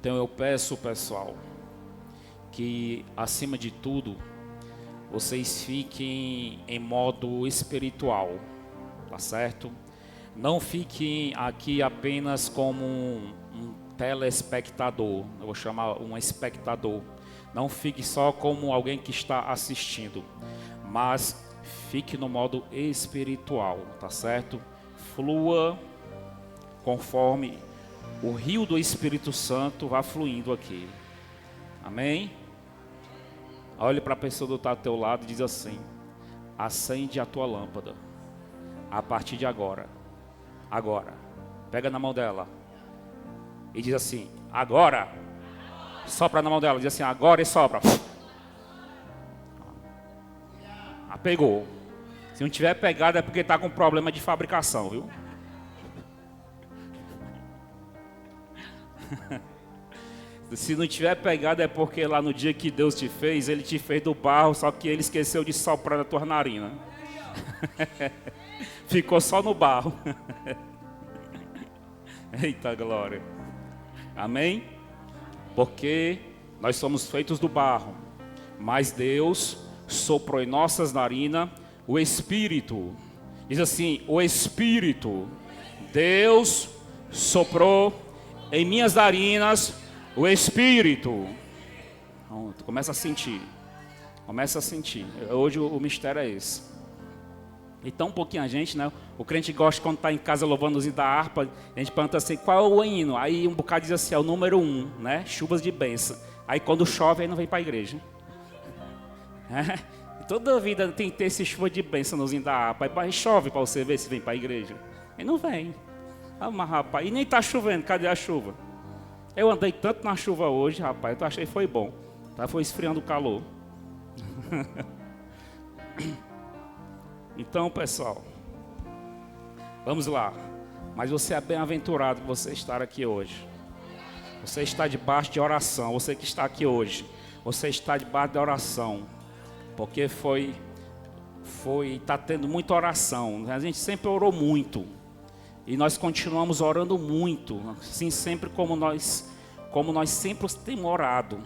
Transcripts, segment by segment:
Então eu peço, pessoal, que acima de tudo, vocês fiquem em modo espiritual, tá certo? Não fiquem aqui apenas como um telespectador, eu vou chamar um espectador. Não fique só como alguém que está assistindo, mas fique no modo espiritual, tá certo? Flua conforme o rio do Espírito Santo vai fluindo aqui. Amém? Olhe para a pessoa que está ao teu lado e diz assim: acende a tua lâmpada a partir de agora. Agora. Pega na mão dela e diz assim: agora. Sopra na mão dela, diz assim: agora, e sopra. Pegou. Se não tiver pegado é porque está com problema de fabricação, viu? Se não tiver pegado é porque lá no dia que Deus te fez, Ele te fez do barro, só que Ele esqueceu de soprar na tua narina. Ficou só no barro. Eita glória. Amém? Porque nós somos feitos do barro, mas Deus soprou em nossas narinas o Espírito. Diz assim: o Espírito. Deus soprou em minhas narinas o Espírito. Pronto, começa a sentir. Começa a sentir. Hoje o mistério é esse. Então um pouquinho a gente, né? O crente gosta quando está em casa louvando os hinos da harpa. A gente pergunta assim: qual é o hino? Aí um bocado diz assim: é o número 1, né? Chuvas de bênção. Aí quando chove, aí não vem para a igreja. Toda vida tem que ter esse chuva de bênção nos hinos da harpa. Aí chove para você ver se vem para a igreja. Aí não vem. Ah, mas rapaz, e nem está chovendo, cadê a chuva? Eu andei tanto na chuva hoje, rapaz, eu achei que foi bom. Tá? Foi esfriando o calor. Então, pessoal, vamos lá. Mas você é bem-aventurado por você estar aqui hoje. Você está debaixo de oração. Você que está aqui hoje, você está debaixo de oração. Porque está tendo muita oração. A gente sempre orou muito. E nós continuamos orando muito. Assim, sempre como nós sempre temos orado.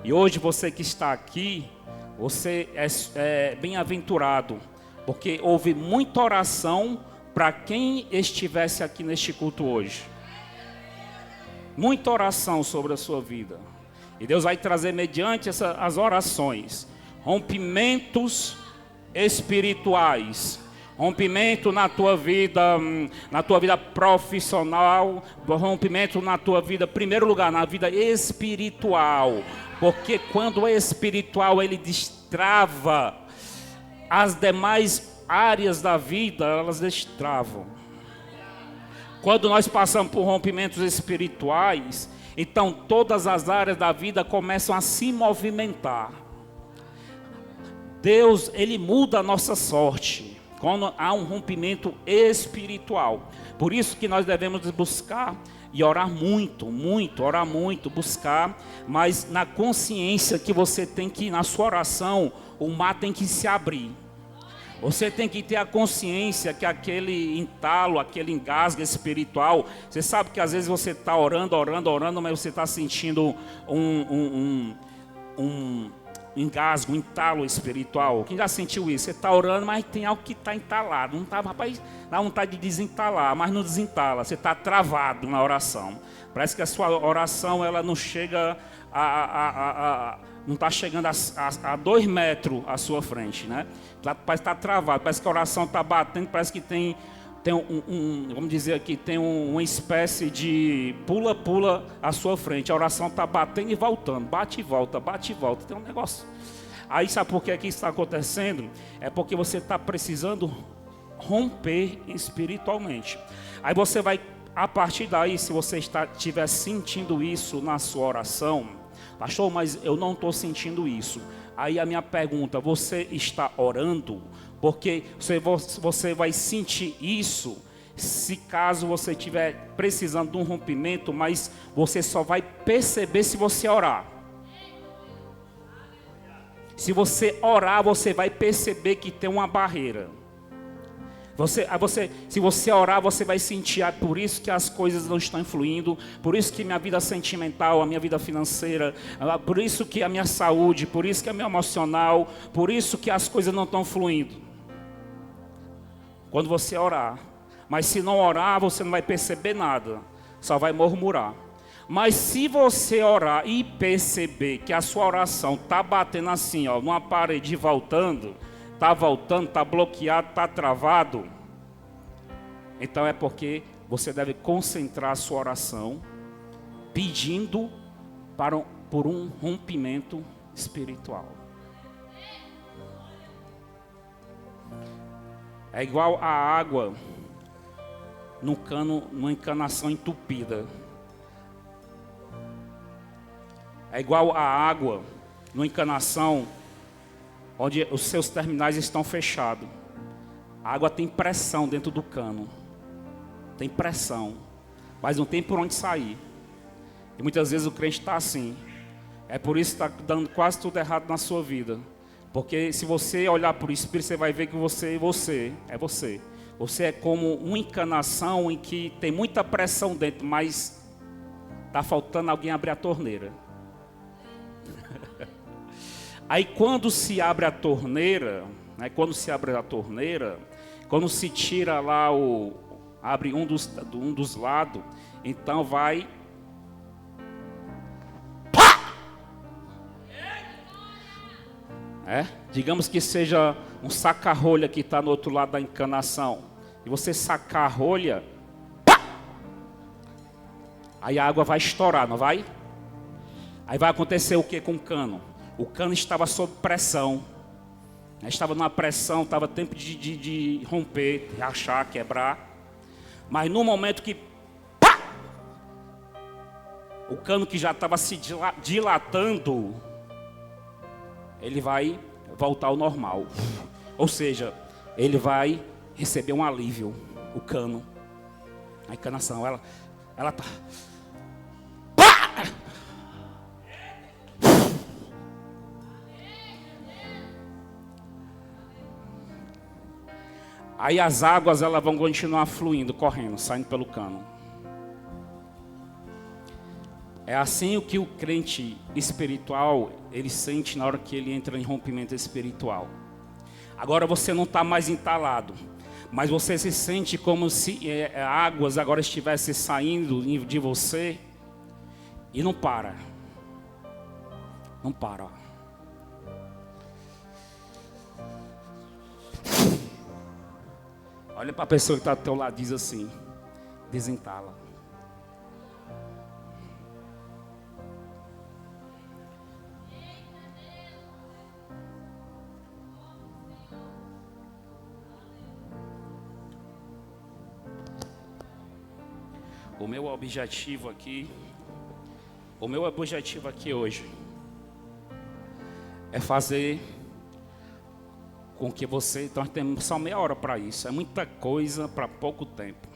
E hoje você que está aqui, você é bem-aventurado. Porque houve muita oração para quem estivesse aqui neste culto hoje. Muita oração sobre a sua vida. E Deus vai trazer mediante as orações rompimentos espirituais. Rompimento na tua vida profissional, rompimento na tua vida, em primeiro lugar, na vida espiritual. Porque quando o espiritual ele destrava, as demais áreas da vida, elas destravam. Quando nós passamos por rompimentos espirituais, então todas as áreas da vida começam a se movimentar. Deus, Ele muda a nossa sorte quando há um rompimento espiritual. Por isso que nós devemos buscar e orar muito, orar muito, buscar, mas na consciência que você tem que, na sua oração, o mar tem que se abrir. Você tem que ter a consciência que aquele entalo, aquele engasgo espiritual, você sabe que às vezes você está orando, mas você está sentindo um engasgo, um entalo espiritual. Quem já sentiu isso? Você está orando, mas tem algo que está entalado. Não está, rapaz, dá vontade de desentalar, mas não desentala. Você está travado na oração. Parece que a sua oração ela não chega não está chegando a 2 metros à sua frente, né? Parece que está travado, parece que a oração está batendo, parece que tem vamos dizer aqui, tem uma espécie de pula à sua frente. A oração está batendo e voltando, bate e volta, tem um negócio. Aí sabe por que isso está acontecendo? É porque você está precisando romper espiritualmente. Aí você vai, a partir daí, se você estiver sentindo isso na sua oração, pastor, mas eu não estou sentindo isso. Aí a minha pergunta: você está orando? Porque você vai sentir isso se caso você estiver precisando de um rompimento, mas você só vai perceber se você orar. Se você orar, você vai perceber que tem uma barreira. Se você orar, você vai sentir, por isso que as coisas não estão fluindo, por isso que minha vida sentimental, a minha vida financeira, por isso que a minha saúde, por isso que a minha emocional, por isso que as coisas não estão fluindo. Quando você orar. Mas se não orar, você não vai perceber nada, só vai murmurar. Mas se você orar e perceber que a sua oração está batendo assim, ó, numa parede e voltando, está bloqueado, está travado, então é porque você deve concentrar a sua oração pedindo por um rompimento espiritual. É igual a água no cano, numa encanação entupida. É igual a água numa encanação onde os seus terminais estão fechados. A água tem pressão dentro do cano. Tem pressão, mas não tem por onde sair. E muitas vezes o crente está assim. É por isso que está dando quase tudo errado na sua vida. Porque se você olhar para o Espírito, você vai ver que você é você. Você é como uma encanação em que tem muita pressão dentro, mas está faltando alguém abrir a torneira. Aí quando se abre a torneira, quando se tira lá abre um dos lados, então vai digamos que seja um saca-rolha que está no outro lado da encanação, e você sacar a rolha, aí a água vai estourar, não vai? Aí vai acontecer o que com o cano? O cano estava sob pressão, estava numa pressão, estava tempo de romper, rachar, quebrar. Mas no momento que o cano que já estava se dilatando, ele vai voltar ao normal. Ou seja, ele vai receber um alívio, o cano. A encanação, ela está... Aí as águas elas vão continuar fluindo, correndo, saindo pelo cano. É assim o que o crente espiritual, ele sente na hora que ele entra em rompimento espiritual. Agora você não está mais entalado, mas você se sente como se águas agora estivessem saindo de você e não para. Não para. Olha para a pessoa que está do teu lado e diz assim: desentala. O meu objetivo aqui hoje é fazer com que você, então nós temos só meia hora para isso, é muita coisa para pouco tempo.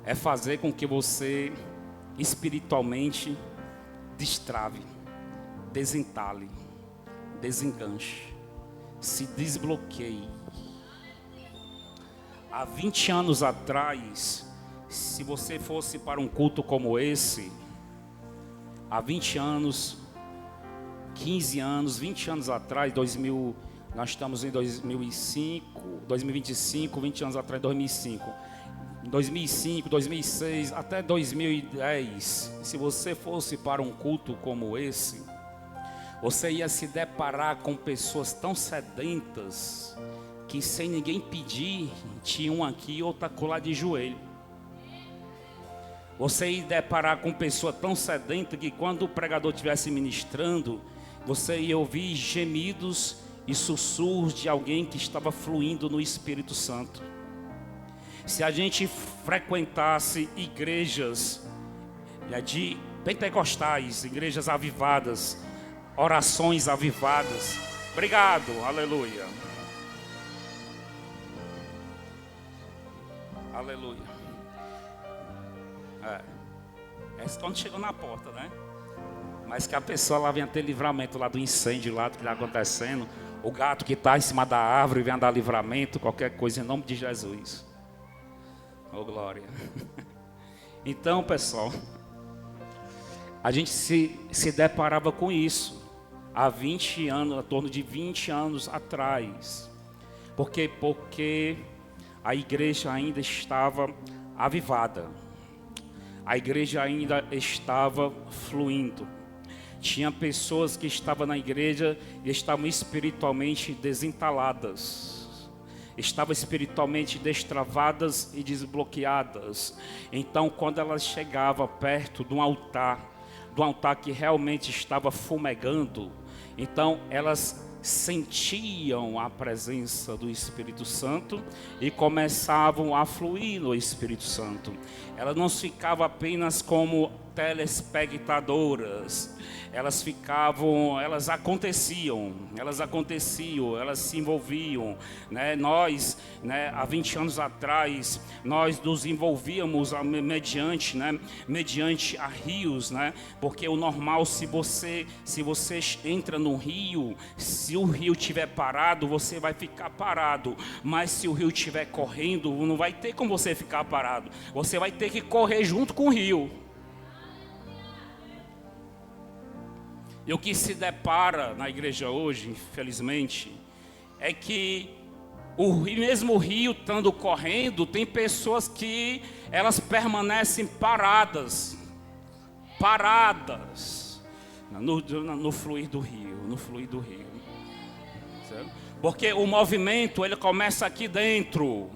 É fazer com que você espiritualmente destrave, desentale, desenganche, se desbloqueie. Há 20 anos atrás, se você fosse para um culto como esse, há 20 anos, 15 anos, 20 anos atrás, nós estamos em 2025, 20 anos atrás, 2005. Em 2005, 2006, até 2010, se você fosse para um culto como esse, você ia se deparar com pessoas tão sedentas, que sem ninguém pedir, tinha um aqui e outro acolá de joelho. Você ia deparar com pessoa tão sedenta que quando o pregador estivesse ministrando, você ia ouvir gemidos e sussurros de alguém que estava fluindo no Espírito Santo. Se a gente frequentasse igrejas de pentecostais, igrejas avivadas, orações avivadas. Obrigado, aleluia. Aleluia. É quando chegou na porta, né? Mas que a pessoa lá venha ter livramento lá do incêndio lá que está acontecendo, O gato que está em cima da árvore vem dar livramento, qualquer coisa, em nome de Jesus. Oh, glória. Então, pessoal, a gente se deparava com isso há 20 anos, em torno de 20 anos atrás. Por quê? Porque a igreja ainda estava avivada. A igreja ainda estava fluindo. Tinha pessoas que estavam na igreja e estavam espiritualmente desentaladas. Estavam espiritualmente destravadas e desbloqueadas. Então, quando elas chegavam perto de um altar que realmente estava fumegando, então elas sentiam a presença do Espírito Santo e começavam a fluir no Espírito Santo. Elas não ficavam apenas como telespectadoras, elas aconteciam, elas se envolviam, né? Nós, né, há 20 anos atrás, nós nos envolvíamos mediante a rios, né? Porque o normal, se você entra no rio, se o rio estiver parado, você vai ficar parado, mas se o rio estiver correndo, não vai ter como você ficar parado, você vai ter que correr junto com o rio. E o que se depara na igreja hoje, infelizmente, é que mesmo o rio estando correndo, tem pessoas que elas permanecem paradas no fluir do rio, certo? Porque o movimento, ele começa aqui dentro.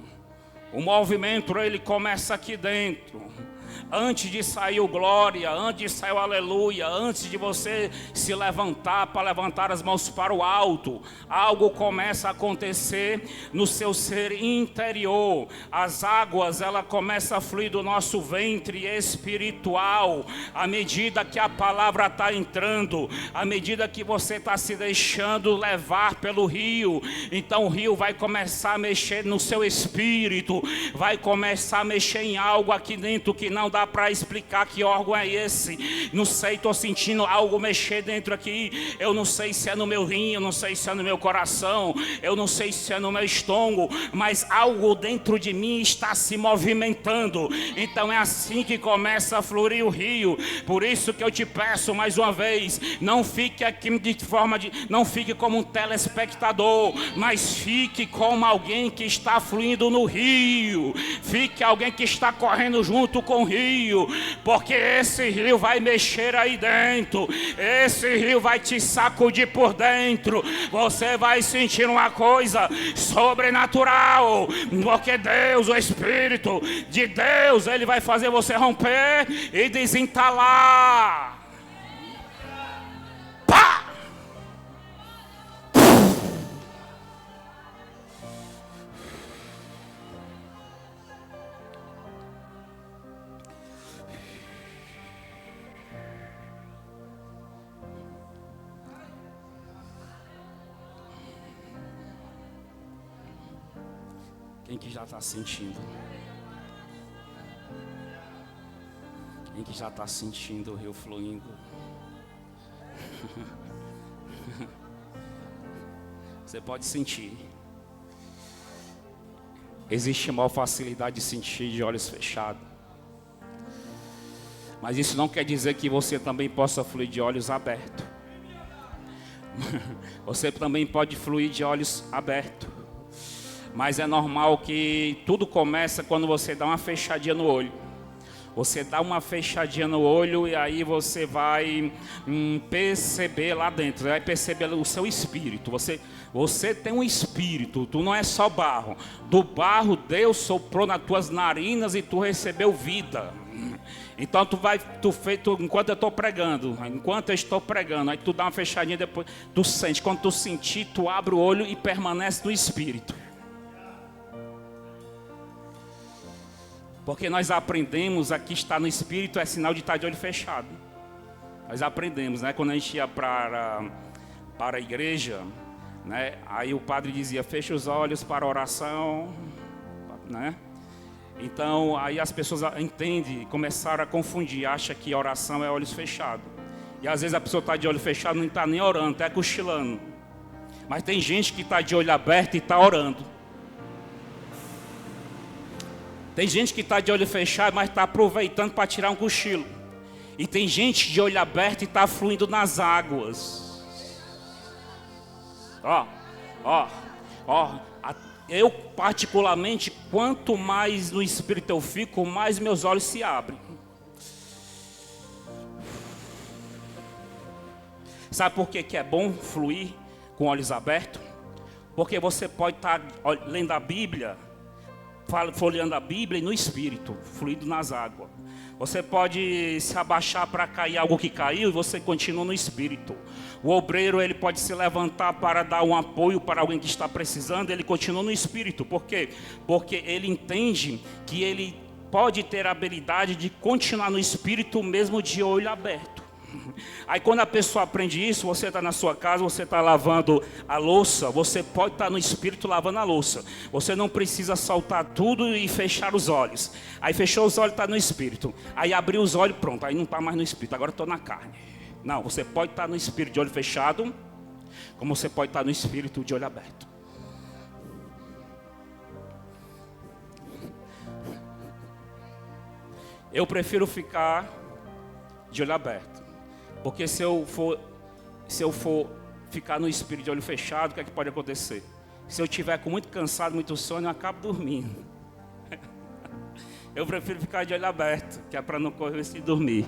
Antes de sair o glória, antes de sair o aleluia, antes de você se levantar para levantar as mãos para o alto, algo começa a acontecer no seu ser interior. As águas, ela começa a fluir do nosso ventre espiritual, à medida que a palavra está entrando, à medida que você está se deixando levar pelo rio. Então o rio vai começar a mexer no seu espírito, vai começar a mexer em algo aqui dentro que não dá para explicar que órgão é esse. Não sei, estou sentindo algo mexer dentro aqui. Eu não sei se é no meu rim, eu não sei se é no meu coração, eu não sei se é no meu estômago, mas algo dentro de mim está se movimentando. Então é assim que começa a fluir o rio. Por isso que eu te peço mais uma vez, não fique aqui não fique como um telespectador, mas fique como alguém que está fluindo no rio. Fique alguém que está correndo junto com o rio, porque esse rio vai mexer aí dentro, esse rio vai te sacudir por dentro. Você vai sentir uma coisa sobrenatural, porque Deus, o Espírito de Deus, ele vai fazer você romper e desentalar. Pá! Quem que já está sentindo? Quem que já está sentindo o rio fluindo? Você pode sentir. Existe maior facilidade de sentir de olhos fechados. Mas isso não quer dizer que você também possa fluir de olhos abertos. Você também pode fluir de olhos abertos. Mas é normal que tudo começa quando você dá uma fechadinha no olho. Você dá uma fechadinha no olho e aí você vai perceber lá dentro. Você vai perceber o seu espírito. Você tem um espírito. Tu não é só barro. Do barro Deus soprou nas tuas narinas e tu recebeu vida. Então enquanto eu estou pregando, aí tu dá uma fechadinha, depois tu sente. Quando tu sentir, tu abre o olho e permanece no espírito. Porque nós aprendemos aqui, estar no espírito é sinal de estar de olho fechado. Nós aprendemos, né? Quando a gente ia para a igreja, né? Aí o padre dizia, fecha os olhos para a oração, né? Então aí as pessoas entendem, começaram a confundir, acham que oração é olhos fechados. E às vezes a pessoa está de olho fechado, não está nem orando, está cochilando. Mas tem gente que está de olho aberto e está orando. Tem gente que está de olho fechado, mas está aproveitando para tirar um cochilo. E tem gente de olho aberto e está fluindo nas águas. Eu particularmente, quanto mais no Espírito eu fico, mais meus olhos se abrem. Sabe por que é bom fluir com olhos abertos? Porque você pode estar lendo a Bíblia, folheando a Bíblia e no Espírito, fluindo nas águas. Você pode se abaixar para cair algo que caiu e você continua no Espírito. O obreiro, ele pode se levantar para dar um apoio para alguém que está precisando, ele continua no Espírito. Por quê? Porque ele entende que ele pode ter a habilidade de continuar no Espírito mesmo de olho aberto. Aí quando a pessoa aprende isso, você está na sua casa, você está lavando a louça, você pode estar no Espírito lavando a louça. Você não precisa soltar tudo e fechar os olhos. Aí fechou os olhos, está no Espírito. Aí abriu os olhos, pronto, aí não está mais no Espírito, agora estou na carne. Não, você pode estar no Espírito de olho fechado, como você pode estar no Espírito de olho aberto. Eu prefiro ficar de olho aberto. Porque se eu for ficar no Espírito de olho fechado, o que é que pode acontecer? Se eu estiver com muito cansado, muito sono, eu acabo dormindo. Eu prefiro ficar de olho aberto, que é para não correr risco de dormir.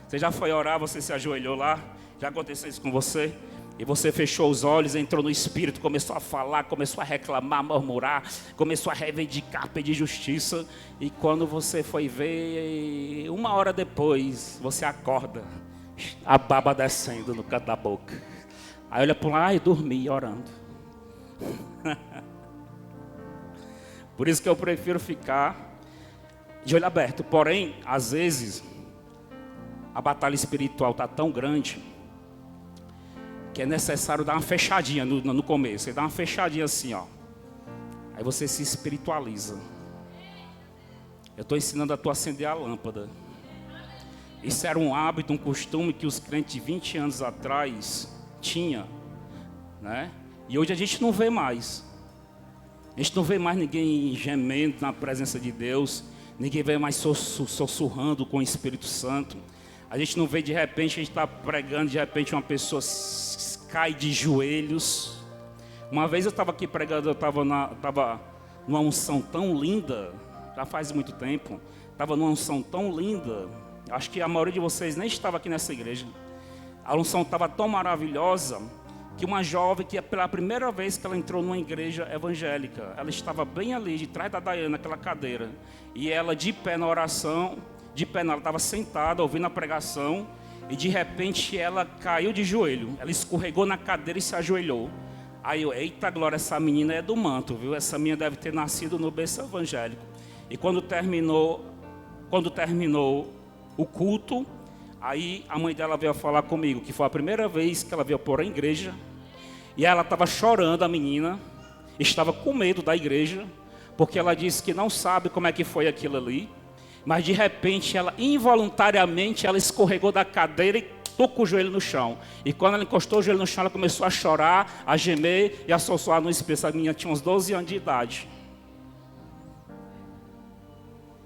Você já foi orar, você se ajoelhou lá? Já aconteceu isso com você? E você fechou os olhos, entrou no Espírito, começou a falar, começou a reclamar, murmurar, começou a reivindicar, pedir justiça. E quando você foi ver, 1 hora depois, você acorda, a baba descendo no canto da boca. Aí olha para lá e dormi orando. Por isso que eu prefiro ficar de olho aberto. Porém, às vezes, a batalha espiritual está tão grande que é necessário dar uma fechadinha no começo. Você dá uma fechadinha assim, ó. Aí você se espiritualiza. Eu estou ensinando a tu acender a lâmpada. Isso era um hábito, um costume que os crentes de 20 anos atrás tinham, né? E hoje a gente não vê mais. A gente não vê mais ninguém gemendo na presença de Deus. Ninguém vê mais sussurrando com o Espírito Santo. A gente não vê de repente, a gente está pregando, de repente uma pessoa cai de joelhos. Uma vez eu estava aqui pregando, eu estava numa unção tão linda, já faz muito tempo. Estava numa unção tão linda. Acho que a maioria de vocês nem estava aqui nessa igreja. A unção estava tão maravilhosa que uma jovem, que pela primeira vez que ela entrou numa igreja evangélica, ela estava bem ali, de trás da Daiane, naquela cadeira. E ela de pé na oração, ela estava sentada, ouvindo a pregação, e de repente ela caiu de joelho. Ela escorregou na cadeira e se ajoelhou. Aí eu, eita glória, essa menina é do manto, viu? Essa menina deve ter nascido no berço evangélico. E quando terminou o culto, aí a mãe dela veio falar comigo, que foi a primeira vez que ela veio por a igreja, e ela estava chorando, a menina, estava com medo da igreja, porque ela disse que não sabe como é que foi aquilo ali, mas de repente, ela involuntariamente, ela escorregou da cadeira e tocou o joelho no chão, e quando ela encostou o joelho no chão, ela começou a chorar, a gemer e a sussurrar no espírito. A menina tinha uns 12 anos de idade.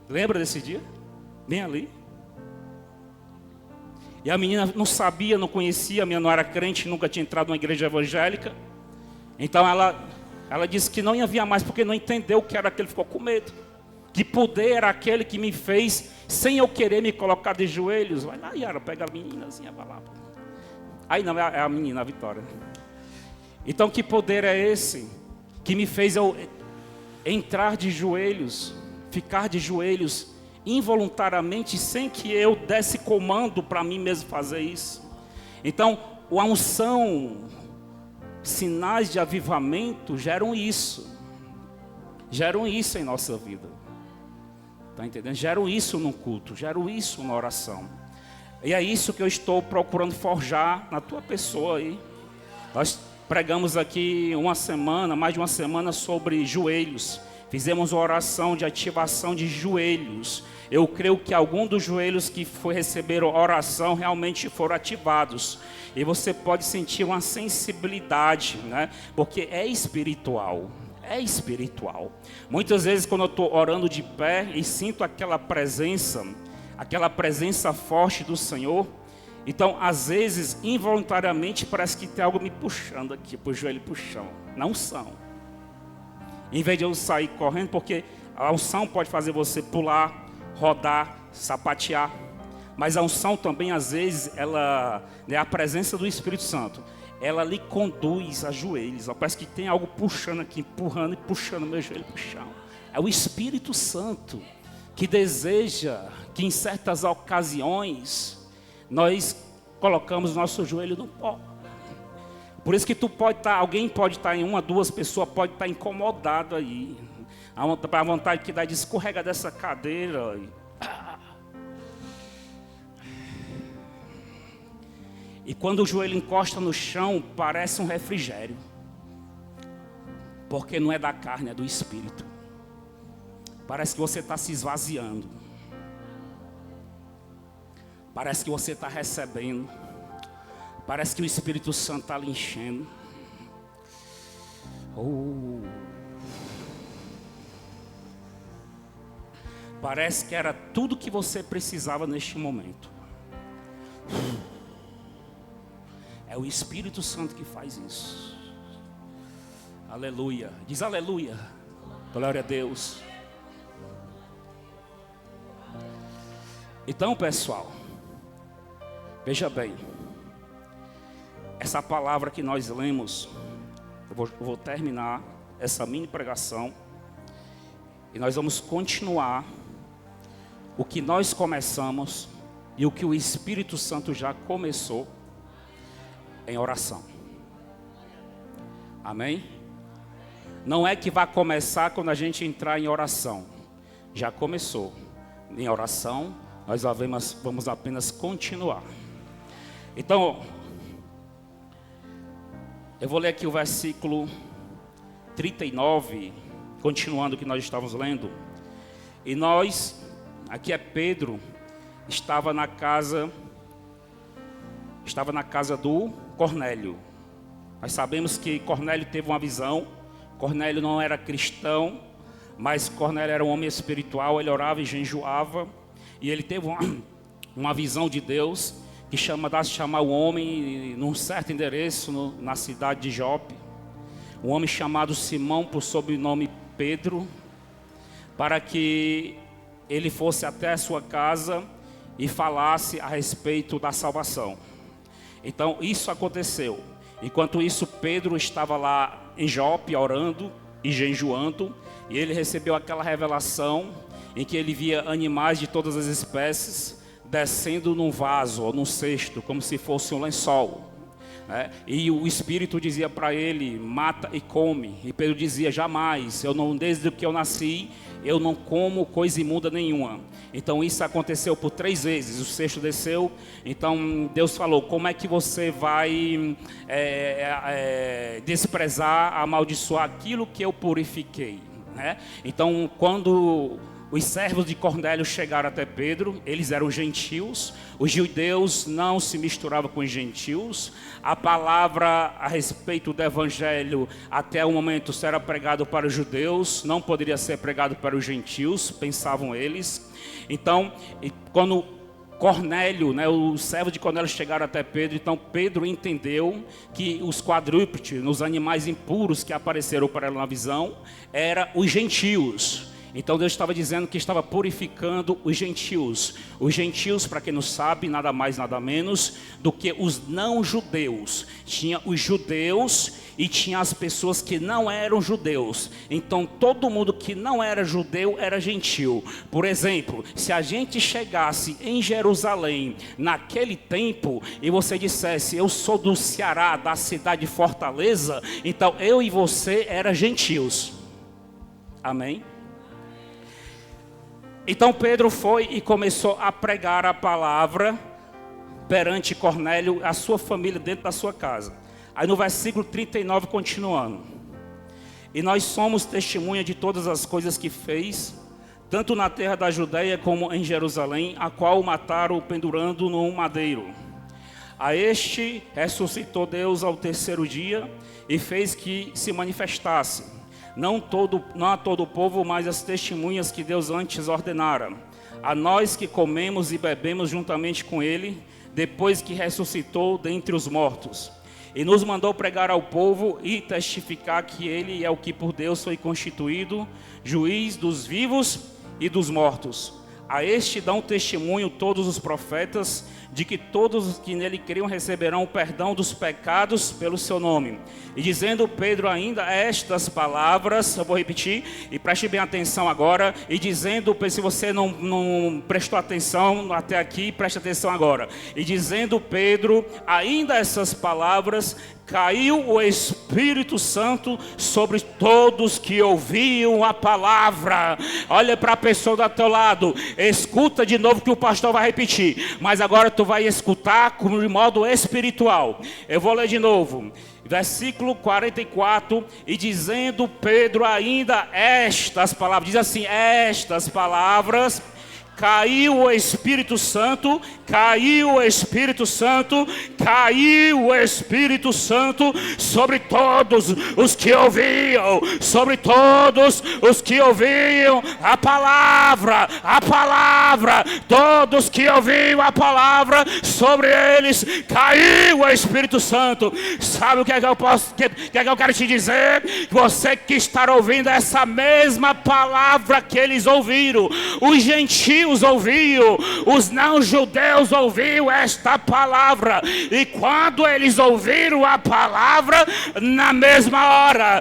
Lembra desse dia? Bem ali. E a menina não sabia, não conhecia, a menina não era crente, nunca tinha entrado numa igreja evangélica. Então ela disse que não ia vir mais, porque não entendeu o que era aquele, ficou com medo. Que poder era aquele que me fez, sem eu querer me colocar de joelhos. Vai lá, Yara, pega a meninazinha, vai lá. Aí não, é a menina, a Vitória. Então que poder é esse, que me fez eu entrar de joelhos, ficar de joelhos, involuntariamente, sem que eu desse comando para mim mesmo fazer isso. Então, a unção, sinais de avivamento geram isso em nossa vida. Está entendendo? Geram isso no culto, geram isso na oração. E é isso que eu estou procurando forjar na tua pessoa aí. Nós pregamos aqui mais de uma semana sobre joelhos. Fizemos uma oração de ativação de joelhos. Eu creio que algum dos joelhos que receberam oração realmente foram ativados. E você pode sentir uma sensibilidade, né? Porque é espiritual. É espiritual. Muitas vezes quando eu estou orando de pé e sinto aquela presença forte do Senhor, então às vezes involuntariamente parece que tem algo me puxando aqui para o joelho para o chão. Não são. Em vez de eu sair correndo, porque a unção pode fazer você pular, rodar, sapatear. Mas a unção também, às vezes, ela, né, a presença do Espírito Santo, ela lhe conduz a joelhos. Parece que tem algo puxando aqui, empurrando e puxando meu joelho para o chão. É o Espírito Santo que deseja que em certas ocasiões nós colocamos nosso joelho no pó. Por isso que alguém pode estar em uma, duas pessoas, pode estar incomodado aí. A vontade que dá de escorregar dessa cadeira. E quando o joelho encosta no chão, parece um refrigério. Porque não é da carne, é do espírito. Parece que você está se esvaziando. Parece que você está recebendo. Parece que o Espírito Santo está lhe enchendo. Parece que era tudo que você precisava neste momento. É o Espírito Santo que faz isso. Aleluia. Diz aleluia. Glória a Deus. Então, pessoal, veja bem. Essa palavra que nós lemos, eu vou terminar essa mini pregação. E nós vamos continuar o que nós começamos e o que o Espírito Santo já começou em oração. Amém? Não é que vai começar quando a gente entrar em oração. Já começou. Em oração, nós vamos apenas continuar. Então, eu vou ler aqui o versículo 39, continuando o que nós estávamos lendo. E nós, aqui é Pedro, estava na casa do Cornélio. Nós sabemos que Cornélio teve uma visão. Cornélio não era cristão, mas Cornélio era um homem espiritual. Ele orava e jejuava. E ele teve uma visão de Deus que chamar o homem num certo endereço na cidade de Jope. Um homem chamado Simão, por sobrenome Pedro, para que ele fosse até a sua casa e falasse a respeito da salvação. Então isso aconteceu. Enquanto isso, Pedro estava lá em Jope orando e jejuando, e ele recebeu aquela revelação em que ele via animais de todas as espécies descendo num vaso ou num cesto, como se fosse um lençol, né? E o Espírito dizia para ele: mata e come. E Pedro dizia: jamais, desde que eu nasci, eu não como coisa imunda nenhuma. Então isso aconteceu por 3 vezes. O cesto desceu. Então Deus falou: como é que você vai desprezar, amaldiçoar aquilo que eu purifiquei, né? Então quando os servos de Cornélio chegaram até Pedro, eles eram gentios. Os judeus não se misturavam com os gentios. A palavra a respeito do evangelho até o momento era pregado para os judeus, não poderia ser pregado para os gentios, pensavam eles. Então, quando Cornélio, né, os servos de Cornélio chegaram até Pedro, então Pedro entendeu que os quadrúpedes, os animais impuros que apareceram para ele na visão, eram os gentios. Então Deus estava dizendo que estava purificando os gentios. Os gentios, para quem não sabe, nada mais, nada menos do que os não-judeus. Tinha os judeus e tinha as pessoas que não eram judeus. Então todo mundo que não era judeu era gentil. Por exemplo, se a gente chegasse em Jerusalém naquele tempo e você dissesse: eu sou do Ceará, da cidade de Fortaleza, então eu e você eram gentios. Amém? Então Pedro foi e começou a pregar a palavra perante Cornélio, a sua família dentro da sua casa. Aí no versículo 39, continuando. E nós somos testemunha de todas as coisas que fez, tanto na terra da Judéia como em Jerusalém, a qual mataram pendurando num madeiro. A este ressuscitou Deus ao terceiro dia e fez que se manifestasse, não a todo o povo, mas as testemunhas que Deus antes ordenara, a nós que comemos e bebemos juntamente com ele, depois que ressuscitou dentre os mortos. E nos mandou pregar ao povo e testificar que ele é o que por Deus foi constituído, juiz dos vivos e dos mortos. A este dão testemunho todos os profetas, de que todos os que nele criam receberão o perdão dos pecados pelo seu nome. E dizendo Pedro ainda estas palavras, eu vou repetir, e preste bem atenção agora, e dizendo, se você não prestou atenção até aqui, preste atenção agora. E dizendo Pedro ainda essas palavras, caiu o Espírito Santo sobre todos que ouviam a palavra. Olha para a pessoa do teu lado, escuta de novo que o pastor vai repetir, mas agora tu vai escutar de modo espiritual. Eu vou ler de novo, versículo 44, e dizendo Pedro ainda estas palavras, diz assim, estas palavras, caiu o Espírito Santo, caiu o Espírito Santo, caiu o Espírito Santo sobre todos os que ouviam, sobre todos os que ouviam a palavra, todos que ouviam a palavra, sobre eles caiu o Espírito Santo. Sabe o que é que eu quero te dizer? Você que está ouvindo essa mesma palavra que eles ouviram, os gentios ouviam, os não-judeus ouviram esta palavra, e quando eles ouviram a palavra, na mesma hora,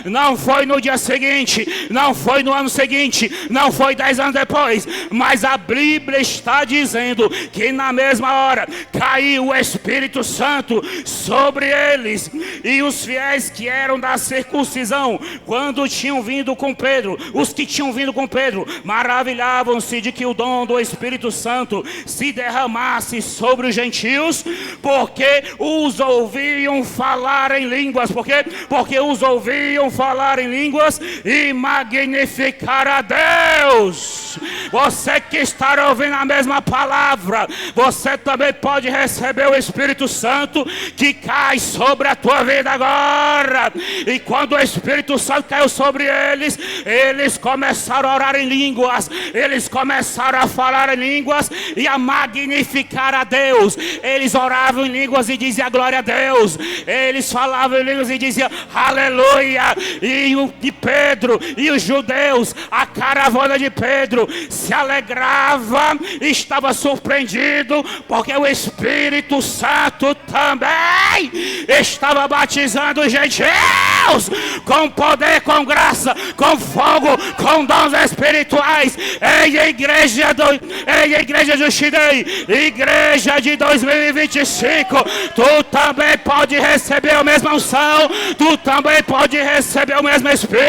não foi no dia seguinte, não foi no ano seguinte, não foi 10 anos depois, mas a Bíblia está dizendo que na mesma hora caiu o Espírito Santo sobre eles, e os fiéis que eram da circuncisão, quando tinham vindo com Pedro, os que tinham vindo com Pedro, maravilhavam-se de que o dom do Espírito Santo se derramasse sobre os gentios, porque os ouviam falar em línguas, porque os ouviam falar em línguas e magnificar a Deus. Você que está ouvindo a mesma palavra, você também pode receber o Espírito Santo que cai sobre a tua vida agora. E quando o Espírito Santo caiu sobre eles, eles começaram a orar em línguas, eles começaram a falar em línguas e a magnificar a Deus. Eles oravam em línguas e diziam glória a Deus, eles falavam em línguas e diziam aleluia. E Pedro e os judeus, a caravana de Pedro, se alegrava, estava surpreendido, porque o Espírito Santo também estava batizando os gentios com poder, com graça, com fogo, com dons espirituais. Ei, igreja do Chidei, igreja de 2025, tu também pode receber a mesma unção, tu também pode receber o mesmo Espírito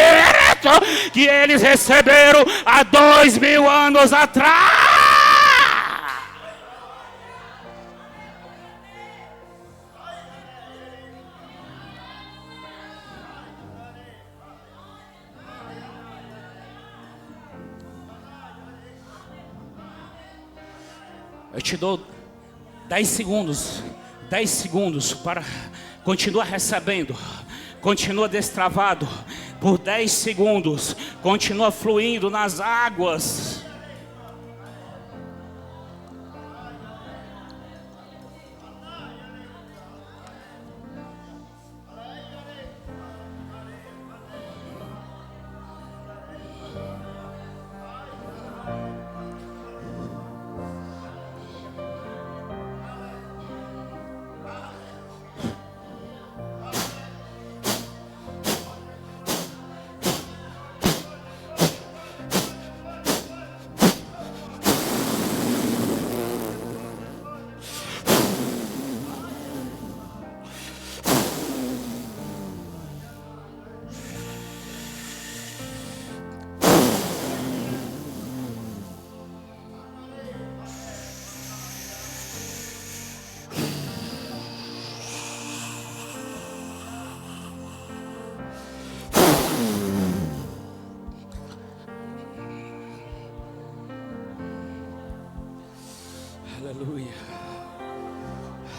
que eles receberam há 2000 anos atrás. Eu te dou 10 segundos para continuar recebendo, continua destravado por 10 segundos, continua fluindo nas águas.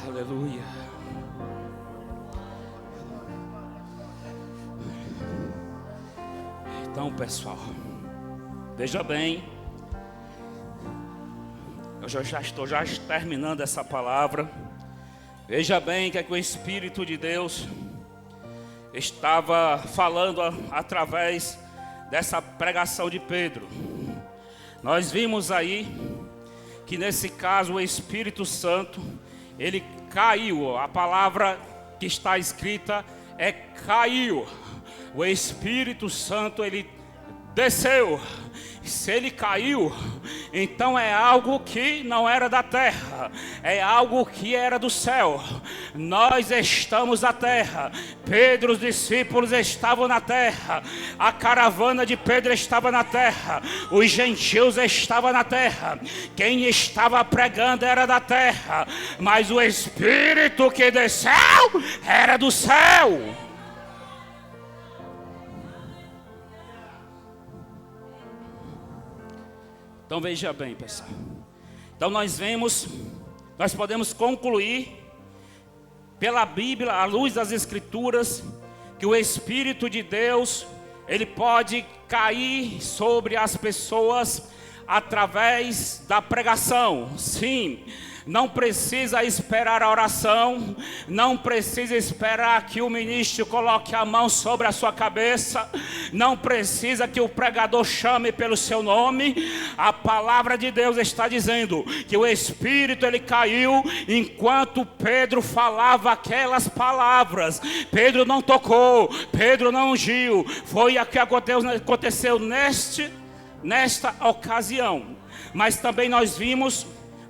Aleluia. Então, pessoal, veja bem, eu já estou terminando essa palavra. Veja bem que o Espírito de Deus estava falando através dessa pregação de Pedro. Nós vimos aí que nesse caso o Espírito Santo, ele caiu. A palavra que está escrita é caiu. O Espírito Santo, ele desceu. Se ele caiu, então é algo que não era da terra, é algo que era do céu. Nós estamos na terra. Pedro, os discípulos estavam na terra. A caravana de Pedro estava na terra. Os gentios estavam na terra. Quem estava pregando era da terra, mas o Espírito que desceu era do céu. Então veja bem, pessoal. Então nós podemos concluir pela Bíblia, à luz das Escrituras, que o Espírito de Deus, ele pode cair sobre as pessoas através da pregação. Sim. Não precisa esperar a oração, não precisa esperar que o ministro coloque a mão sobre a sua cabeça, não precisa que o pregador chame pelo seu nome. A palavra de Deus está dizendo que o Espírito, ele caiu enquanto Pedro falava aquelas palavras. Pedro não tocou, Pedro não ungiu. Foi o que aconteceu nesta ocasião. Mas também nós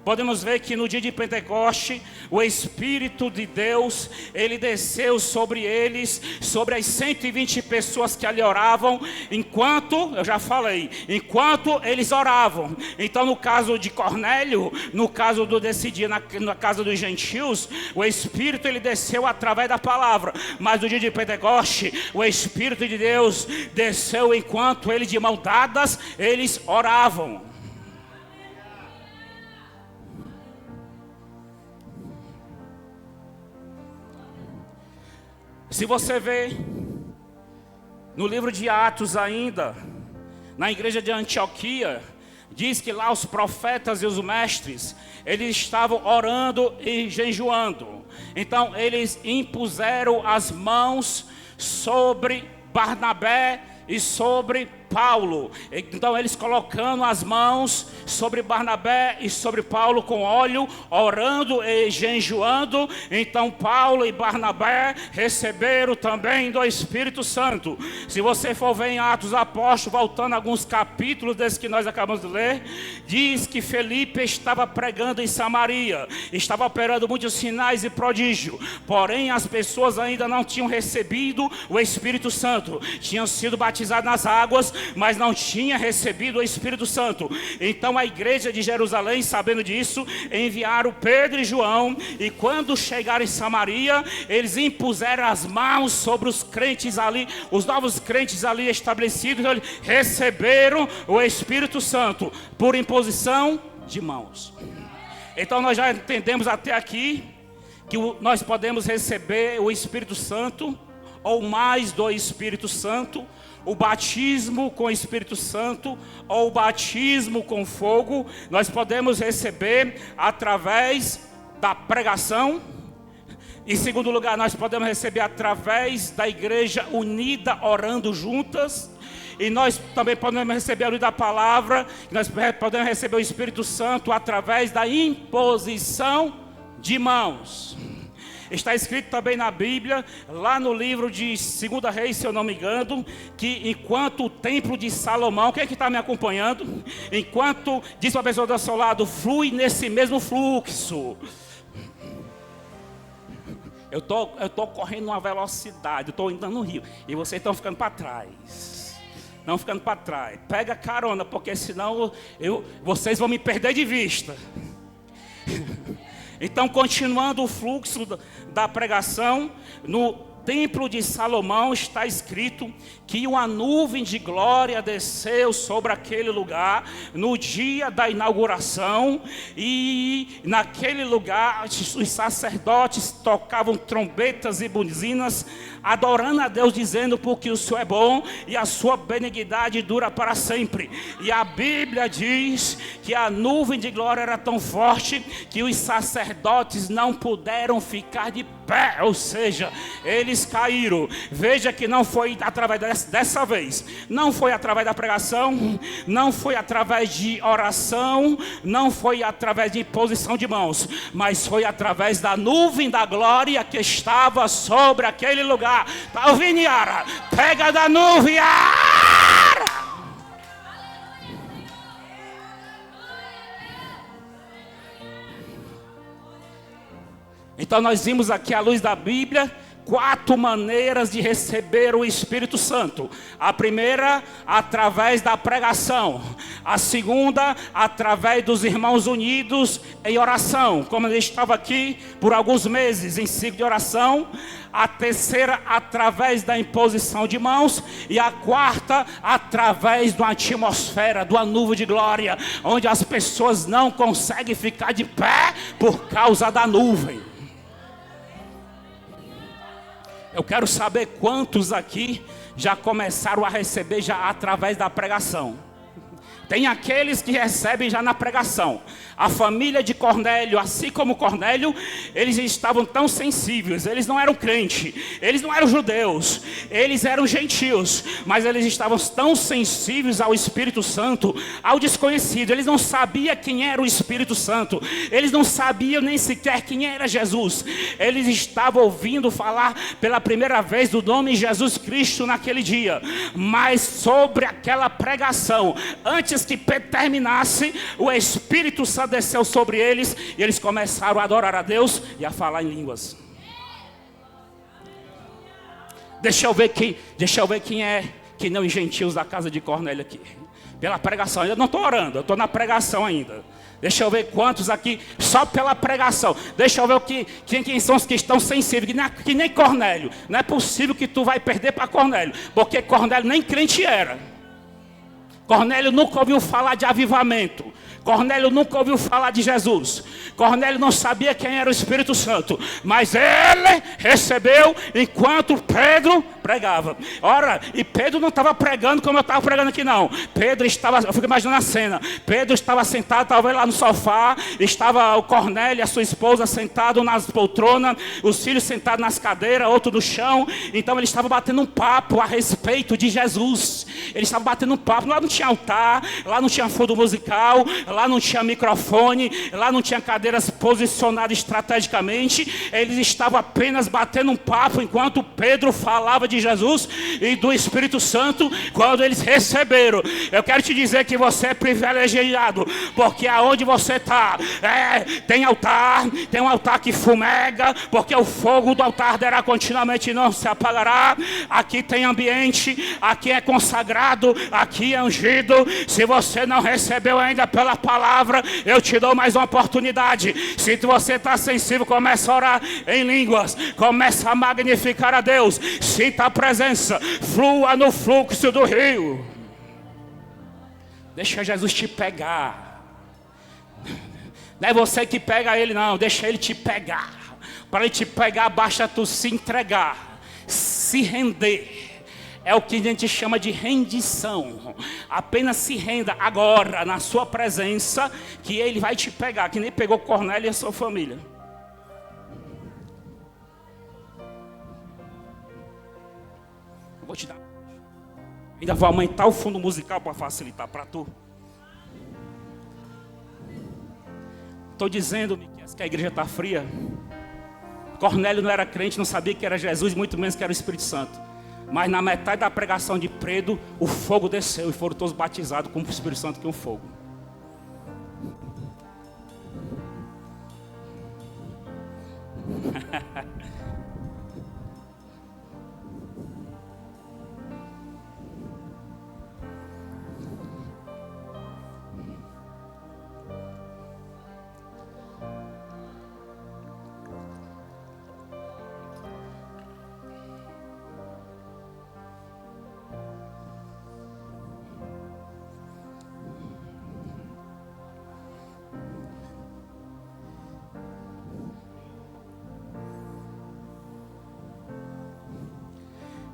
podemos ver que no dia de Pentecoste, o Espírito de Deus, ele desceu sobre eles, sobre as 120 pessoas que ali oravam, enquanto eles oravam. Então, no caso de Cornélio, no caso desse dia, na casa dos gentios, o Espírito, ele desceu através da palavra. Mas no dia de Pentecoste, o Espírito de Deus desceu enquanto eles, de mãos dadas, eles oravam. Se você vê no livro de Atos ainda, na igreja de Antioquia, diz que lá os profetas e os mestres, eles estavam orando e jejuando. Então eles impuseram as mãos sobre Barnabé e sobre Paulo. Então eles colocando as mãos sobre Barnabé e sobre Paulo com óleo, orando e jejuando. Então Paulo e Barnabé receberam também do Espírito Santo. Se você for ver em Atos dos Apóstolos, voltando a alguns capítulos desses que nós acabamos de ler, diz que Felipe estava pregando em Samaria, estava operando muitos sinais e prodígios, porém as pessoas ainda não tinham recebido o Espírito Santo, tinham sido batizadas nas águas, mas não tinha recebido o Espírito Santo. Então a igreja de Jerusalém, sabendo disso, enviaram Pedro e João, e quando chegaram em Samaria, eles impuseram as mãos sobre os crentes ali, os novos crentes ali estabelecidos. Eles receberam o Espírito Santo por imposição de mãos. Então nós já entendemos até aqui que nós podemos receber o Espírito Santo, ou mais do Espírito Santo, o batismo com o Espírito Santo, ou o batismo com fogo. Nós podemos receber através da pregação. Em segundo lugar, nós podemos receber através da igreja unida, orando juntas. E nós também podemos receber a luz da palavra. Nós podemos receber o Espírito Santo através da imposição de mãos. Está escrito também na Bíblia, lá no livro de 2 Reis, se eu não me engano, que enquanto o templo de Salomão, quem é que está me acompanhando? Enquanto, diz para a pessoa do seu lado, flui nesse mesmo fluxo. Eu estou correndo uma velocidade, eu estou indo no rio, e vocês estão ficando para trás. Não ficando para trás. Pega carona, porque senão vocês vão me perder de vista. Então, continuando o fluxo da pregação, no templo de Salomão está escrito que uma nuvem de glória desceu sobre aquele lugar no dia da inauguração, e naquele lugar os sacerdotes tocavam trombetas e buzinas, adorando a Deus, dizendo: porque o Senhor é bom e a sua benignidade dura para sempre. E a Bíblia diz que a nuvem de glória era tão forte que os sacerdotes não puderam ficar de pé, ou seja, eles caíram. Veja que não foi através dessa vez, não foi através da pregação, não foi através de oração, não foi através de imposição de mãos, mas foi através da nuvem da glória que estava sobre aquele lugar. Tá ouvindo, Yara? Pega da nuvem, Yara! Então nós vimos aqui à luz da Bíblia 4 maneiras de receber o Espírito Santo. A primeira, através da pregação. A segunda, através dos irmãos unidos em oração, como ele estava aqui por alguns meses em ciclo de oração. A terceira, através da imposição de mãos. E a quarta, através de uma atmosfera, de uma nuvem de glória, onde as pessoas não conseguem ficar de pé por causa da nuvem. Eu quero saber quantos aqui já começaram a receber já através da pregação. Tem aqueles que recebem já na pregação. A família de Cornélio, assim como Cornélio, eles estavam tão sensíveis. Eles não eram crentes, eles não eram judeus, eles eram gentios, mas eles estavam tão sensíveis ao Espírito Santo, ao desconhecido. Eles não sabiam quem era o Espírito Santo, eles não sabiam nem sequer quem era Jesus. Eles estavam ouvindo falar pela primeira vez do nome Jesus Cristo naquele dia, mas sobre aquela pregação, antes que terminasse, o Espírito Santo desceu sobre eles e eles começaram a adorar a Deus e a falar em línguas. Deixa eu ver quem é que não gentios da casa de Cornélio aqui. Pela pregação, eu não estou orando, eu estou na pregação ainda. Deixa eu ver quantos aqui, só pela pregação. Deixa eu ver quem são os que estão sensíveis, que nem Cornélio. Não é possível que tu vai perder para Cornélio, porque Cornélio nem crente era. Cornélio nunca ouviu falar de avivamento. Cornélio nunca ouviu falar de Jesus. Cornélio não sabia quem era o Espírito Santo, mas ele recebeu enquanto Pedro pregava. Ora, e Pedro não estava pregando como eu estava pregando aqui, não. Pedro estava, eu fico imaginando a cena, Pedro estava sentado talvez lá no sofá, estava o Cornélio e a sua esposa sentados nas poltronas, os filhos sentados nas cadeiras, outro no chão. Então ele estava batendo um papo a respeito de Jesus. Ele estava batendo um papo. Lá não tinha altar, lá não tinha fundo musical, lá não tinha microfone, lá não tinha cadeiras posicionadas estrategicamente. Eles estavam apenas batendo um papo enquanto Pedro falava de Jesus e do Espírito Santo. Quando eles receberam, eu quero te dizer que você é privilegiado, porque aonde você está tem altar, tem um altar que fumega, porque o fogo do altar dará continuamente e não se apagará. Aqui tem ambiente, aqui é consagrado, aqui é ungido. Se você não recebeu ainda pela palavra, eu te dou mais uma oportunidade. Se você está sensível, começa a orar em línguas, começa a magnificar a Deus, sinta a presença, flua no fluxo do rio. Deixa Jesus te pegar. Não é você que pega ele, não, deixa ele te pegar. Para ele te pegar, basta tu se entregar, se render. É o que a gente chama de rendição. Apenas se renda agora na sua presença, que ele vai te pegar, que nem pegou Cornélio e a sua família. Eu vou te dar. Ainda vou aumentar o fundo musical para facilitar para tu. Estou dizendo, Miqueias, que a igreja está fria. Cornélio não era crente, não sabia que era Jesus, muito menos que era o Espírito Santo. Mas na metade da pregação de Pedro, o fogo desceu e foram todos batizados com o Espírito Santo que é um fogo.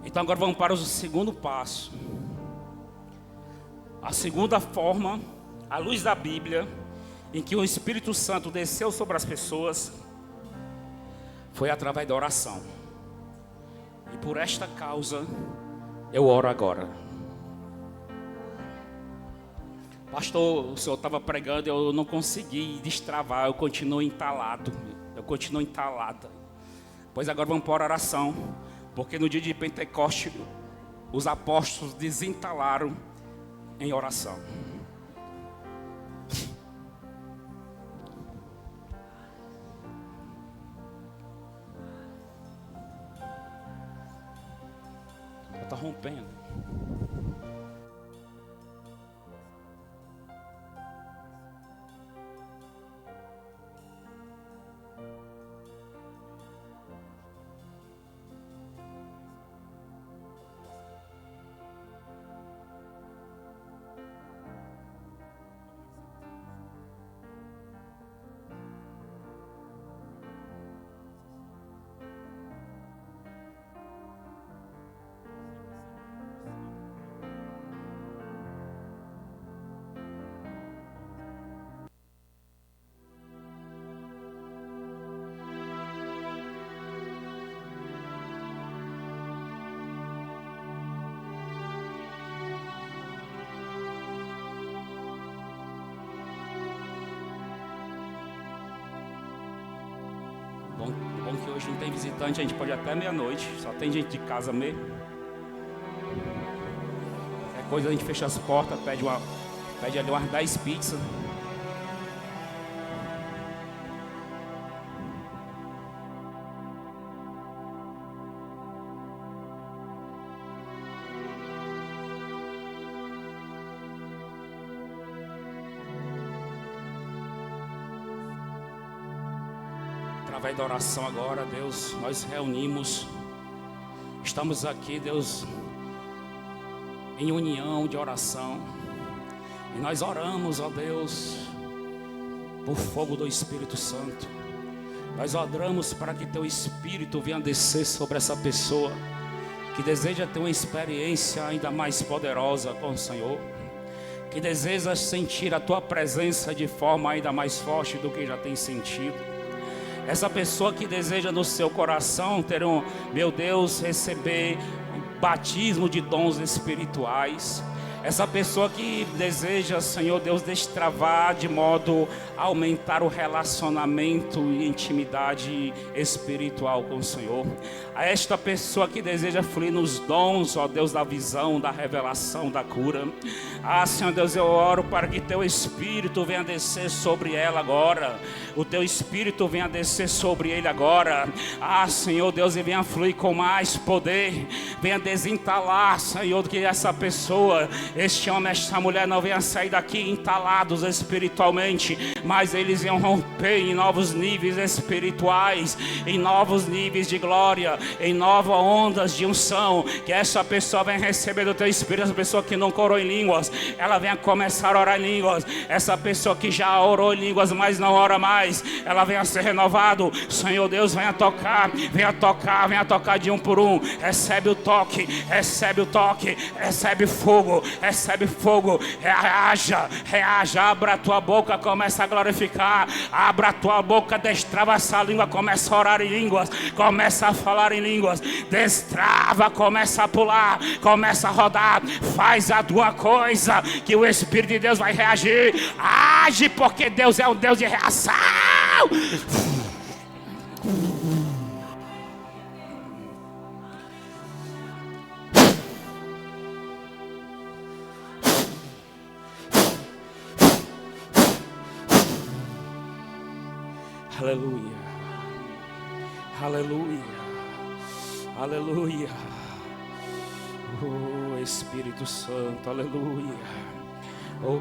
Então agora vamos para o segundo passo. A segunda forma, à luz da Bíblia, em que o Espírito Santo desceu sobre as pessoas, foi através da oração. E por esta causa, eu oro agora. Pastor, o senhor estava pregando, eu não consegui destravar, eu continuo entalado. Pois agora vamos para a oração, porque no dia de Pentecostes, os apóstolos desentalaram em oração. Está rompendo. Bom que hoje não tem visitante, a gente pode ir até meia-noite, só tem gente de casa mesmo. Qualquer coisa a gente fecha as portas, pede ali umas 10 pizzas. Através da oração agora, Deus, nós reunimos, estamos aqui, Deus, em união de oração, e nós oramos, ó Deus, por fogo do Espírito Santo. Nós oramos para que Teu Espírito venha descer sobre essa pessoa que deseja ter uma experiência ainda mais poderosa com o Senhor, que deseja sentir a Tua presença de forma ainda mais forte do que já tem sentido. Essa pessoa que deseja no seu coração ter meu Deus, receber um batismo de dons espirituais. Essa pessoa que deseja, Senhor Deus, destravar de modo a aumentar o relacionamento e intimidade espiritual com o Senhor. A esta pessoa que deseja fluir nos dons, ó Deus, da visão, da revelação, da cura. Ah, Senhor Deus, eu oro para que Teu Espírito venha descer sobre ela agora. O Teu Espírito venha descer sobre ele agora. Ah, Senhor Deus, e venha fluir com mais poder. Venha desentalar, Senhor, que essa pessoa, este homem, esta mulher não venha sair daqui entalados espiritualmente, mas eles iam romper em novos níveis espirituais, em novos níveis de glória, em novas ondas de unção. Que essa pessoa venha receber do Teu Espírito. Essa pessoa que não orou em línguas, ela venha começar a orar em línguas. Essa pessoa que já orou em línguas, mas não ora mais, ela venha ser renovado. Senhor Deus, venha tocar de um por um. Recebe o toque, recebe fogo, reaja, abra a tua boca, começa a glorificar, abra a tua boca, destrava essa língua, começa a orar em línguas, começa a falar em línguas, destrava, começa a pular, começa a rodar, faz a tua coisa, que o Espírito de Deus vai reagir. Age, porque Deus é um Deus de reação. Aleluia, aleluia, aleluia. Oh Espírito Santo, aleluia. Oh.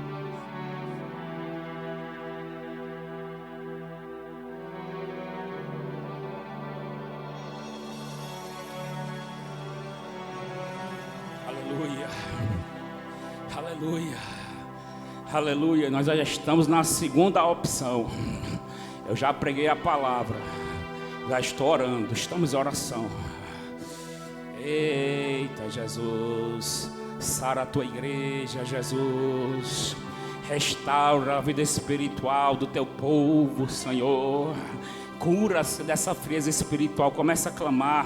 Aleluia, aleluia, aleluia. Nós já estamos na segunda opção. Eu já preguei a palavra, já estou orando, estamos em oração. Eita, Jesus. Sara a tua igreja, Jesus. Restaura a vida espiritual do teu povo, Senhor. Cura-se dessa frieza espiritual. Começa a clamar.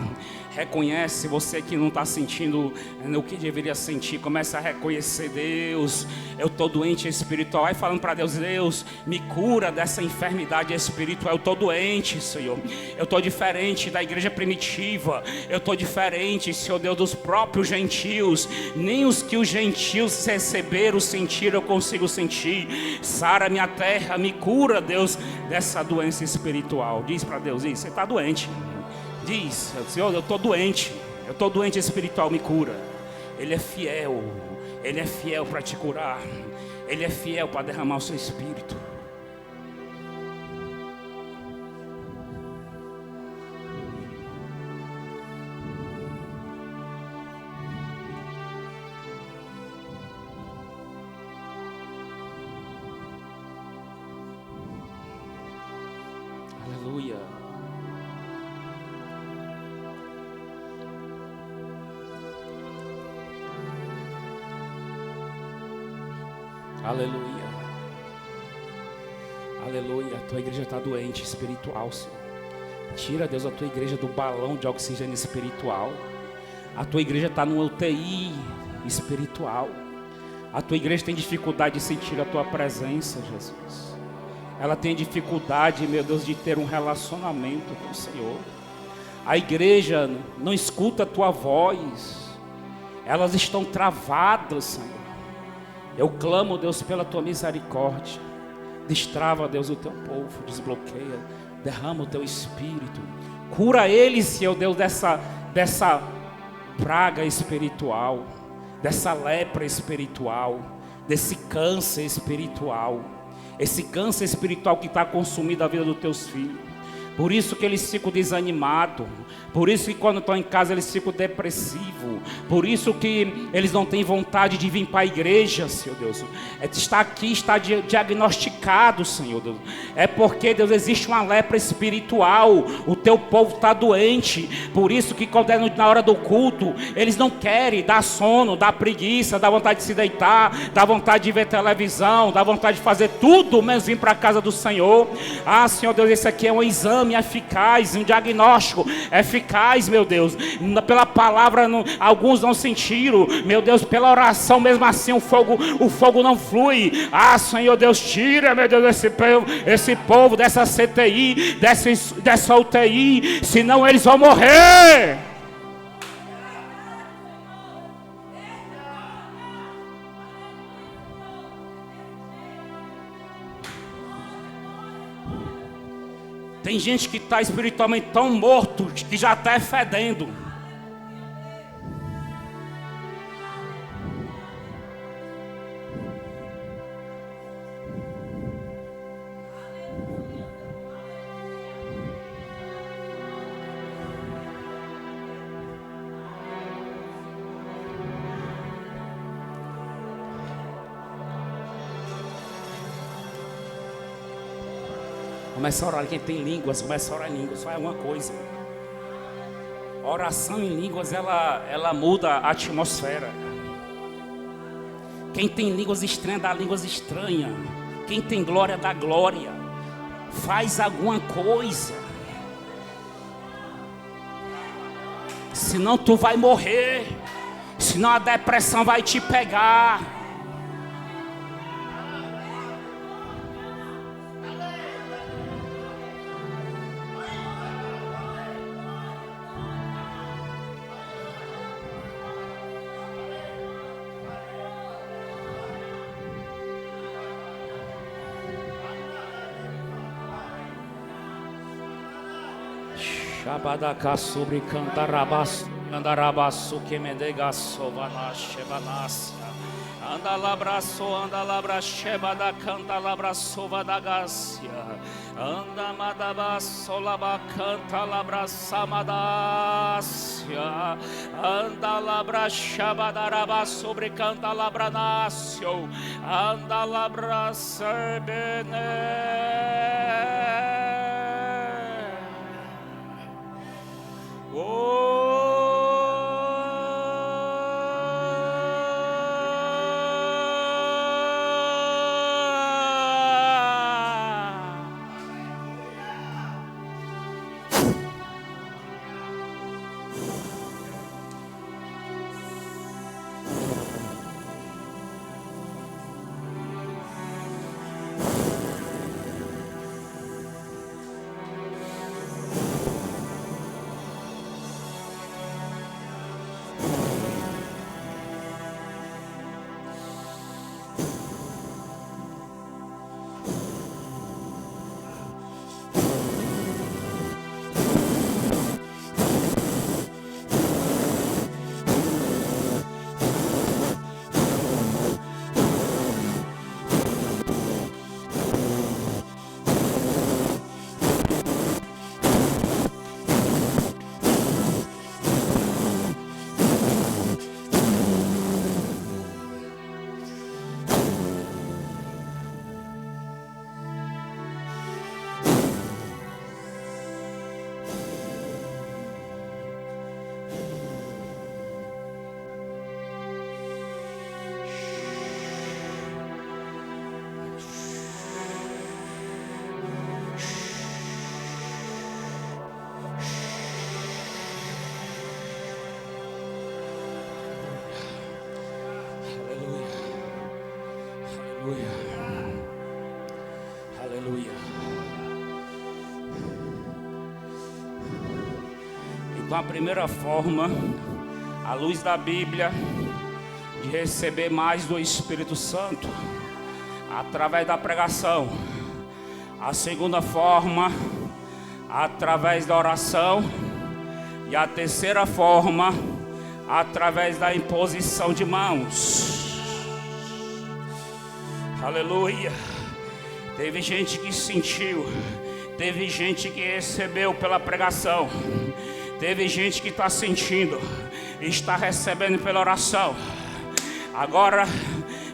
Reconhece, você que não está sentindo o que deveria sentir. Começa a reconhecer: Deus, eu estou doente espiritual. Vai falando para Deus: Deus, me cura dessa enfermidade espiritual. Eu estou doente, Senhor. Eu estou diferente da igreja primitiva. Eu estou diferente, Senhor Deus, dos próprios gentios. Nem os que os gentios receberam, sentiram, eu consigo sentir. Sara minha terra, me cura, Deus, dessa doença espiritual. Diz para Deus isso: você está doente. Diz: Senhor, eu estou doente espiritual, me cura. Ele é fiel para te curar. Ele é fiel para derramar o seu espírito. Aleluia. Aleluia. Aleluia. A tua igreja está doente espiritual, Senhor. Tira, Deus, a tua igreja do balão de oxigênio espiritual. A tua igreja está no UTI espiritual. A tua igreja tem dificuldade de sentir a tua presença, Jesus. Ela tem dificuldade, meu Deus, de ter um relacionamento com o Senhor. A igreja não escuta a tua voz. Elas estão travadas, Senhor. Eu clamo, Deus, pela tua misericórdia. Destrava, Deus, o teu povo, desbloqueia, derrama o teu espírito. Cura eles, Senhor Deus, dessa praga espiritual, dessa lepra espiritual, desse câncer espiritual. Esse câncer espiritual que está consumindo a vida dos teus filhos. Por isso que eles ficam desanimados. Por isso que quando estão em casa eles ficam depressivos. Por isso que eles não têm vontade de vir para a igreja, Senhor Deus. Está aqui, está diagnosticado, Senhor Deus. É porque, Deus, existe uma lepra espiritual. O teu povo está doente. Por isso que quando é na hora do culto, eles não querem, dá sono, dá preguiça, dá vontade de se deitar, dá vontade de ver televisão, dá vontade de fazer tudo menos vir para a casa do Senhor. Ah, Senhor Deus, esse aqui é um exame eficaz, um diagnóstico eficaz, meu Deus. Pela palavra alguns não sentiram, meu Deus, pela oração mesmo assim o fogo não flui. Ah, Senhor Deus, tira, meu Deus, esse povo dessa CTI, dessa UTI, senão eles vão morrer. Tem gente que está espiritualmente tão morto que já está fedendo. Começa a orar. Quem tem línguas, começa a orar em línguas. Faz alguma coisa. A oração em línguas, ela muda a atmosfera. Quem tem línguas estranhas, dá línguas estranhas. Quem tem glória, dá glória. Faz alguma coisa. Senão tu vai morrer. Senão a depressão vai te pegar. Shabadaka sobre cantarabas, andarabaço que me degaço, vanachevanácia. Anda labra cheba da canta labra sova da gácia. Anda madabaço laba canta labra samadácia. Anda labra chabadaraba sobre canta labra nácio. Anda labra serbene. Oh, Então a primeira forma, à luz da Bíblia, de receber mais do Espírito Santo, através da pregação. A segunda forma, através da oração. E a terceira forma, através da imposição de mãos. Aleluia. Teve gente que sentiu, teve gente que recebeu pela pregação, teve gente que está sentindo, está recebendo pela oração. Agora,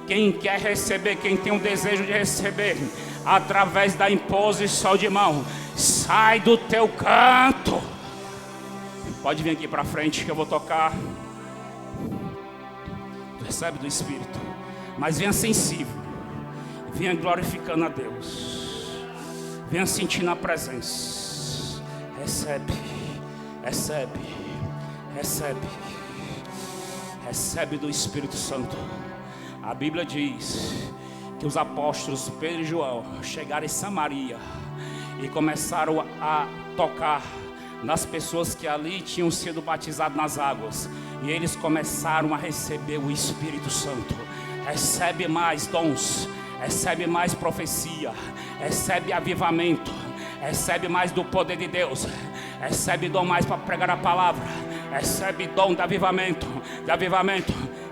quem quer receber, quem tem um desejo de receber, através da imposição de mão, sai do teu canto. Pode vir aqui para frente que eu vou tocar. Recebe do Espírito, mas venha sensível, venha glorificando a Deus, venha sentindo a presença. Recebe, recebe, recebe, recebe do Espírito Santo. A Bíblia diz que os apóstolos Pedro e João chegaram em Samaria e começaram a tocar nas pessoas que ali tinham sido batizadas nas águas, e eles começaram a receber o Espírito Santo. Recebe mais dons, recebe mais profecia, recebe avivamento, recebe mais do poder de Deus, recebe dom mais para pregar a palavra, recebe dom de avivamento,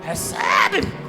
recebe.